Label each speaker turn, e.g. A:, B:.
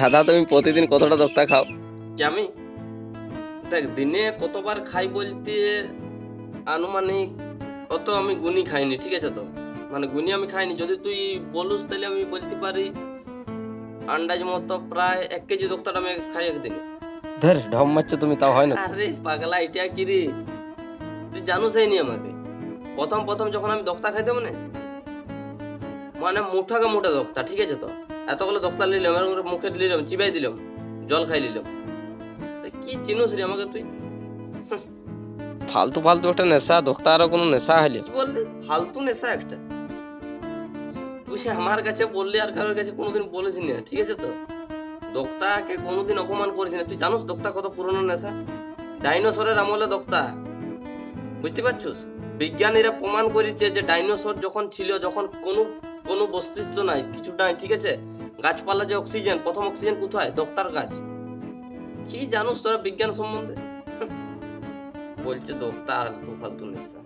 A: দাদা তুমি প্রতিদিন কতটা দোক্তা খাও?
B: কি আমি দেখ দিনে কতবার খাই বলতে আনুমানিক অত আমি গুনি খাইনি, ঠিক আছে? তো মানে গুনি আমি খাইনি, যদি তুই বলুস তাহলে আমি বলতে পারি আন্দাজ মতো প্রায় 1 কেজি দোক্তাটা আমি খাই একদিনে।
A: ধর ঢম মারছো তুমি, তাও হয় না?
B: আরে পাগলা, এটা কি রে? তুই জানুসই নি আমাকে। প্রথম প্রথম যখন আমি দোক্তা খাইতাম না, মানে মুঠাকে মুঠা দোক্তা, ঠিক আছে? তো এতগুলো দোক্তা নিলাম, এরকম করে মুখে দিলাম, চিবাই দিলাম, জল খাই নিলাম। কি চিনুস রে আমাকে তুই?
A: ফালতু ফালতু একটা নেশা, দোক্তা আরো কোনো নেশা হইলে?
B: কি বললি? ফালতু নেশা একটা? তুই আমার কাছে বললি, আর কারোর কাছে কোনোদিন বলিস না, ঠিক আছে? তো দোক্তাকে কোনোদিন অপমান করিস না। তুই জানোস দোক্তা কত পুরনো নেশা? ডাইনোসরের আমলে দোক্তা, বুঝতে পারছিস? বিজ্ঞানীরা প্রমাণ করেছে যে ডাইনোসর যখন ছিল, যখন কোনো কোনো বস্তিত্ব নাই, কিছু নাই, ঠিক আছে? গাছপালা যে অক্সিজেন, প্রথম অক্সিজেন কোথায়? দোক্তার গাছ। কি জানোস তোরা বিজ্ঞান সম্বন্ধে? বলছে দোক্তা আর ফালতু নেশা।